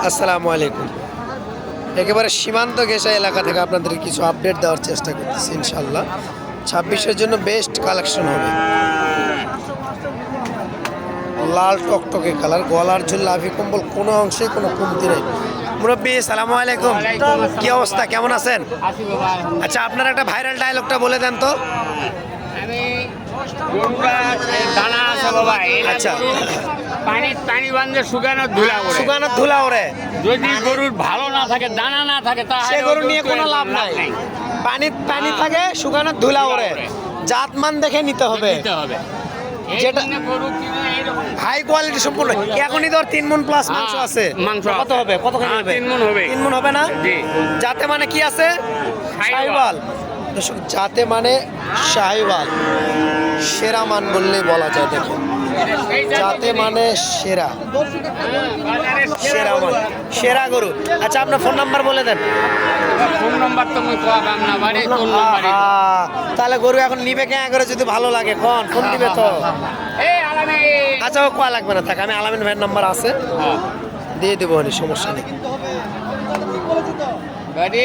আসসালামু আলাইকুম। একেবারে সীমান্ত ঘেঁষা এলাকা থেকে আপনাদের কিছু আপডেট দেওয়ার চেষ্টা করতেছি ইনশাল্লাহ। 26-এর জন্য বেস্ট কালেকশন হবে। লাল টকটকে কালার, গলার ঝুল, লাভি কম্বল, কোনো অংশে কোনো কমতি নেই। মুরব্বী সালামু আলাইকুম, কি অবস্থা, কেমন আছেন? আচ্ছা, আপনার একটা ভাইরাল ডায়লগটা বলে দেন তো। দানা আছে বাবা, আচ্ছা, পানি বান্ধে শুকানোর ধুলা ওরে। যদি গরুর ভালো না থাকে, দানা না থাকে, সে গরু নিয়ে কোনো লাভ নাই। পানি থাকে, শুকানোর ধুলা ওরে। জাতমান দেখে নিতে হবে, যেটা হাই কোয়ালিটি সম্পূর্ণ। এখনই ধর 3 মণ প্লাস মাংস আছে। মাংস কত হবে? কতখানি হবে? 3 মণ হবে। 3 মণ হবে না? জি। যাতে মানে কি আছে? শাহিওয়াল। দর্শক, যাতে মানে শাহিওয়াল, সেরা মান বললেই বলা যায়। দেখুন, যাতে মানে সেরা মান, সেরা গরু। আচ্ছা, আপনার ফোন নাম্বার বলে দেন। ফোন নাম্বার তো মুই পাবাম না বাড়ি, কোন নাম্বারে? তাহলে গরু এখন নিবে কেন করে? যদি ভালো লাগে ফোন দিবে তো। এই আলামিন, আচ্ছা, ও কোয়া লাগবে না, থাক। আমি আলামিন ভাইয়ের নাম্বার আছে, দিয়ে দেবো, সমস্যা নেই। বাড়ি